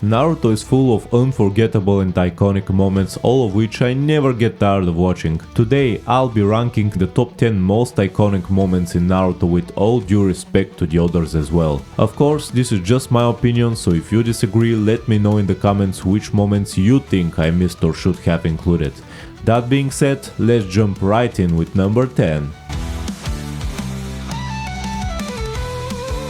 Naruto is full of unforgettable and iconic moments, all of which I never get tired of watching. Today I'll be ranking the top 10 most iconic moments in Naruto with all due respect to the others as well. Of course, this is just my opinion, so if you disagree, let me know in the comments which moments you think I missed or should have included. That being said, let's jump right in with number 10.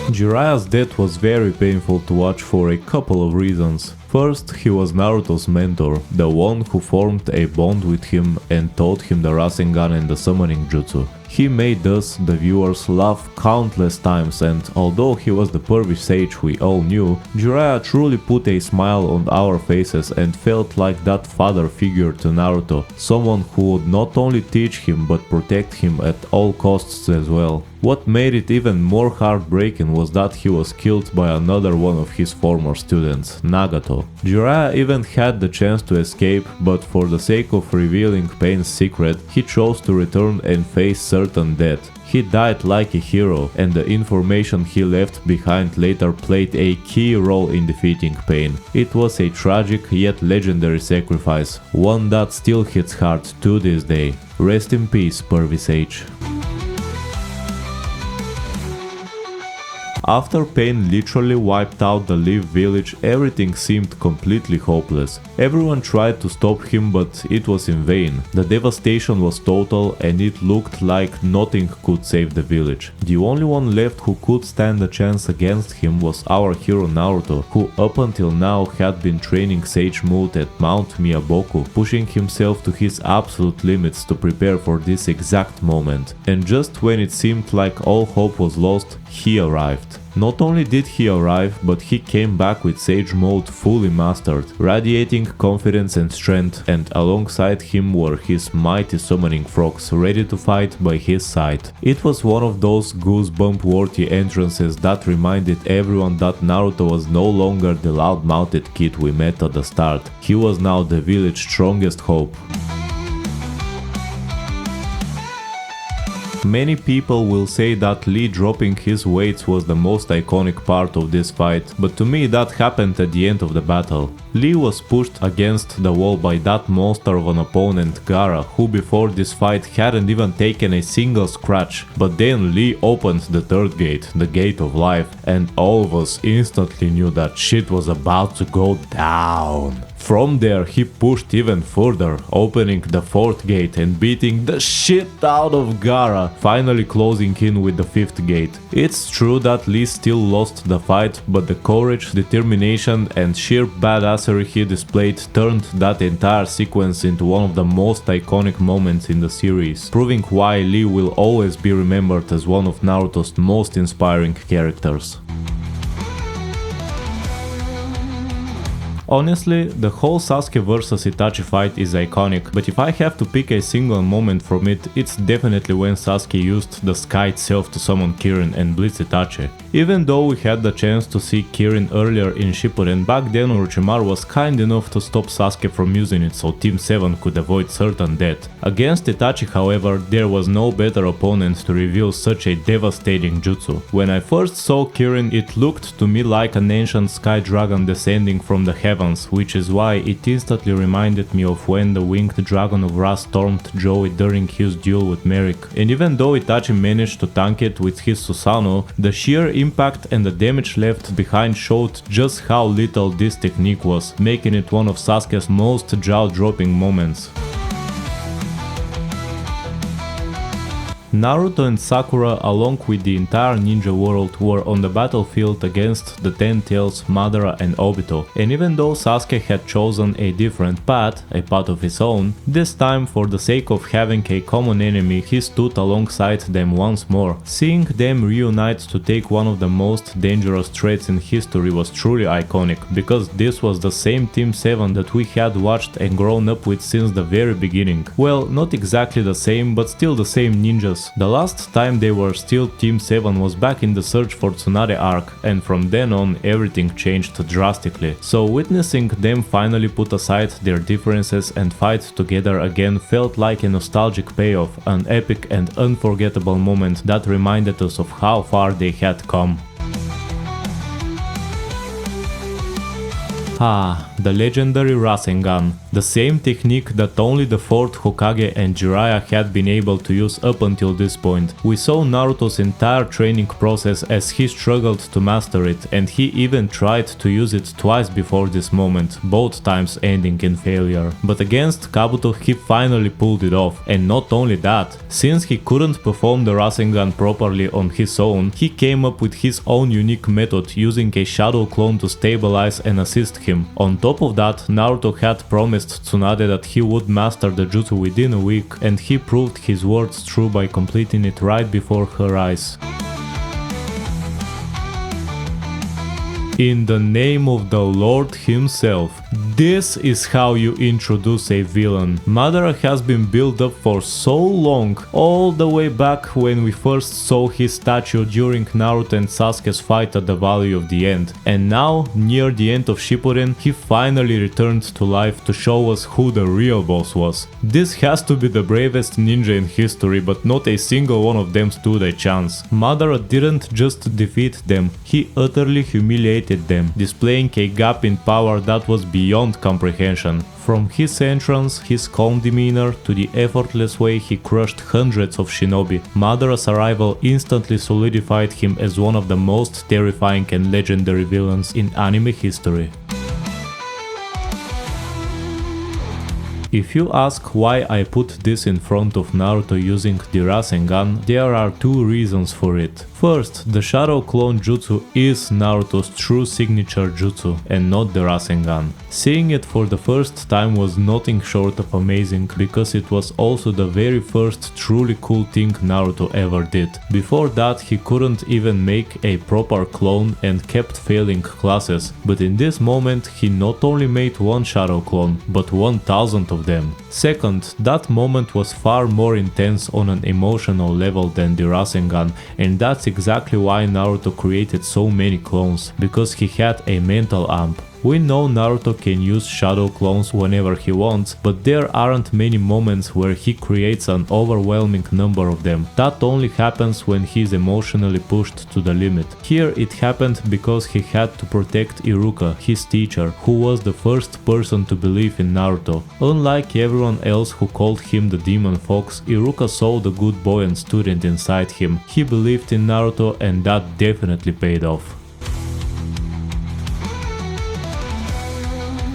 Jiraiya's death was very painful to watch for a couple of reasons. First, he was Naruto's mentor, the one who formed a bond with him and taught him the Rasengan and the summoning jutsu. He made us, the viewers, laugh countless times, and although he was the pervy sage we all knew, Jiraiya truly put a smile on our faces and felt like that father figure to Naruto, someone who would not only teach him but protect him at all costs as well. What made it even more heartbreaking was that he was killed by another one of his former students, Nagato. Jiraiya even had the chance to escape, but for the sake of revealing Pain's secret, he chose to return and face certain death. He died like a hero, and the information he left behind later played a key role in defeating Pain. It was a tragic yet legendary sacrifice, one that still hits hard to this day. Rest in peace, pervy sage. After Pain literally wiped out the Leaf village, everything seemed completely hopeless. Everyone tried to stop him, but it was in vain. The devastation was total and it looked like nothing could save the village. The only one left who could stand a chance against him was our hero Naruto, who up until now had been training Sage Mode at Mount Miyaboku, pushing himself to his absolute limits to prepare for this exact moment. And just when it seemed like all hope was lost, he arrived. Not only did he arrive, but he came back with Sage Mode fully mastered, radiating confidence and strength, and alongside him were his mighty summoning frogs ready to fight by his side. It was one of those goosebump-worthy entrances that reminded everyone that Naruto was no longer the loud-mouthed kid we met at the start. He was now the village's strongest hope. Many people will say that Lee dropping his weights was the most iconic part of this fight, but to me that happened at the end of the battle. Lee was pushed against the wall by that monster of an opponent, Gaara, who before this fight hadn't even taken a single scratch, but then Lee opened the third gate, the gate of life, and all of us instantly knew that shit was about to go down. From there he pushed even further, opening the fourth gate and beating the shit out of Gaara, finally closing in with the fifth gate. It's true that Lee still lost the fight, but the courage, determination and sheer badassery he displayed turned that entire sequence into one of the most iconic moments in the series, proving why Lee will always be remembered as one of Naruto's most inspiring characters. Honestly, the whole Sasuke vs Itachi fight is iconic, but if I have to pick a single moment from it, it's definitely when Sasuke used the sky itself to summon Kirin and blitz Itachi. Even though we had the chance to see Kirin earlier in Shippuden, back then Orochimaru was kind enough to stop Sasuke from using it so Team 7 could avoid certain death. Against Itachi, however, there was no better opponent to reveal such a devastating jutsu. When I first saw Kirin, it looked to me like an ancient sky dragon descending from the heavens, which is why it instantly reminded me of when the winged dragon of Ra stormed Joey during his duel with Merrick. And even though Itachi managed to tank it with his Susanoo, the sheer impact and the damage left behind showed just how little this technique was, making it one of Sasuke's most jaw-dropping moments. Naruto and Sakura, along with the entire ninja world, were on the battlefield against the Ten Tails, Madara and Obito, and even though Sasuke had chosen a different path, a path of his own, this time for the sake of having a common enemy he stood alongside them once more. Seeing them reunite to take one of the most dangerous threats in history was truly iconic, because this was the same Team 7 that we had watched and grown up with since the very beginning. Well, not exactly the same, but still the same ninjas. The last time they were still Team 7 was back in the Search for Tsunade arc, and from then on everything changed drastically. So witnessing them finally put aside their differences and fight together again felt like a nostalgic payoff, an epic and unforgettable moment that reminded us of how far they had come. Ah, the legendary Rasengan, the same technique that only the 4th Hokage and Jiraiya had been able to use up until this point. We saw Naruto's entire training process as he struggled to master it, and he even tried to use it twice before this moment, both times ending in failure. But against Kabuto he finally pulled it off, and not only that, since he couldn't perform the Rasengan properly on his own, he came up with his own unique method using a shadow clone to stabilize and assist him. On top of that, Naruto had promised Tsunade that he would master the jutsu within a week, and he proved his words true by completing it right before her eyes. In the name of the Lord himself. This is how you introduce a villain. Madara has been built up for so long, all the way back when we first saw his statue during Naruto and Sasuke's fight at the Valley of the End. And now, near the end of Shippuden, he finally returned to life to show us who the real boss was. This has to be the bravest ninja in history, but not a single one of them stood a chance. Madara didn't just defeat them, he utterly humiliated them, displaying a gap in power that was beyond comprehension. From his entrance, his calm demeanor, to the effortless way he crushed hundreds of shinobi, Madara's arrival instantly solidified him as one of the most terrifying and legendary villains in anime history. If you ask why I put this in front of Naruto using the Rasengan, there are two reasons for it. First, the Shadow Clone Jutsu is Naruto's true signature jutsu and not the Rasengan. Seeing it for the first time was nothing short of amazing, because it was also the very first truly cool thing Naruto ever did. Before that he couldn't even make a proper clone and kept failing classes, but in this moment he not only made one Shadow Clone, but 1000 of them. Second, that moment was far more intense on an emotional level than the Rasengan, and that's exactly why Naruto created so many clones, because he had a mental amp. We know Naruto can use shadow clones whenever he wants, but there aren't many moments where he creates an overwhelming number of them. That only happens when he is emotionally pushed to the limit. Here it happened because he had to protect Iruka, his teacher, who was the first person to believe in Naruto. Unlike everyone else who called him the Demon Fox, Iruka saw the good boy and student inside him. He believed in Naruto, and that definitely paid off.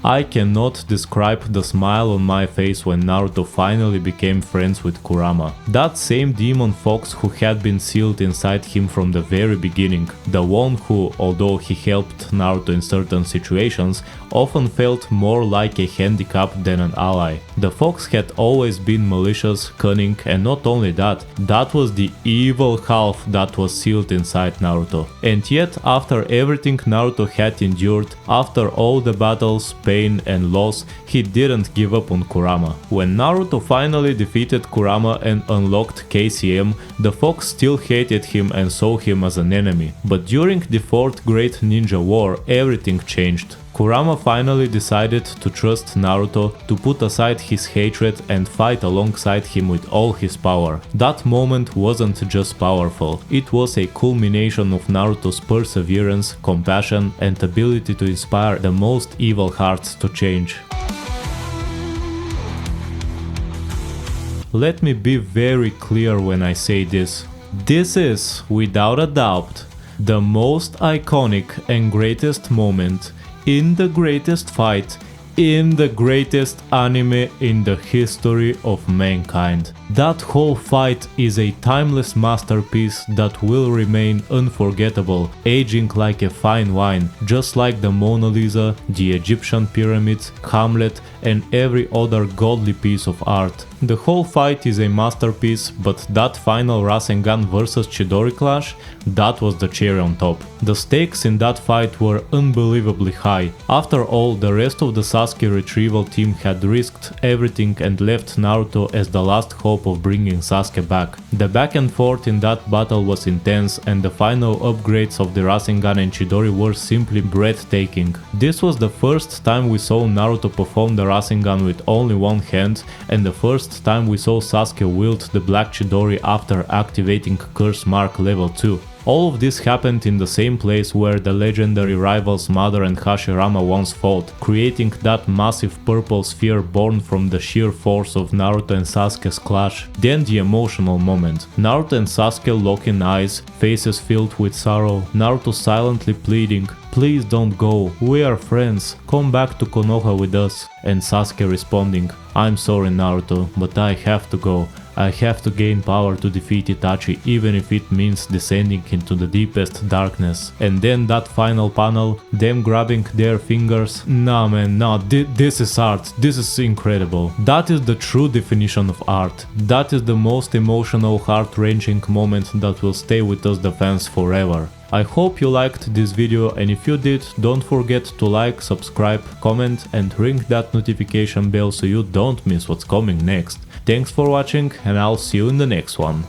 I cannot describe the smile on my face when Naruto finally became friends with Kurama. That same demon fox who had been sealed inside him from the very beginning, the one who, although he helped Naruto in certain situations, often felt more like a handicap than an ally. The fox had always been malicious, cunning, and not only that, that was the evil half that was sealed inside Naruto. And yet, after everything Naruto had endured, after all the battles, pain and loss, he didn't give up on Kurama. When Naruto finally defeated Kurama and unlocked KCM, the fox still hated him and saw him as an enemy. But during the Fourth Great Ninja War, everything changed. Kurama finally decided to trust Naruto, to put aside his hatred and fight alongside him with all his power. That moment wasn't just powerful, it was a culmination of Naruto's perseverance, compassion, and ability to inspire the most evil hearts to change. Let me be very clear when I say this. This is, without a doubt, the most iconic and greatest moment in the greatest fight, in the greatest anime in the history of mankind. That whole fight is a timeless masterpiece that will remain unforgettable, aging like a fine wine, just like the Mona Lisa, the Egyptian pyramids, Hamlet, and every other godly piece of art. The whole fight is a masterpiece, but that final Rasengan vs Chidori clash, that was the cherry on top. The stakes in that fight were unbelievably high. After all, the rest of the Sasuke retrieval team had risked everything and left Naruto as the last hope of bringing Sasuke back. The back and forth in that battle was intense, and the final upgrades of the Rasengan and Chidori were simply breathtaking. This was the first time we saw Naruto perform the Rasengan with only one hand, and the first time we saw Sasuke wield the Black Chidori after activating Curse Mark level 2. All of this happened in the same place where the legendary rivals Mother and Hashirama once fought, creating that massive purple sphere born from the sheer force of Naruto and Sasuke's clash. Then the emotional moment. Naruto and Sasuke locking eyes, faces filled with sorrow, Naruto silently pleading, "Please don't go, we are friends, come back to Konoha with us." And Sasuke responding, "I'm sorry Naruto, but I have to go. I have to gain power to defeat Itachi, even if it means descending into the deepest darkness." And then that final panel, them grabbing their fingers. Nah man, nah, this is art, this is incredible. That is the true definition of art. That is the most emotional, heart-wrenching moment that will stay with us the fans forever. I hope you liked this video, and if you did, don't forget to like, subscribe, comment and ring that notification bell so you don't miss what's coming next. Thanks for watching and I'll see you in the next one.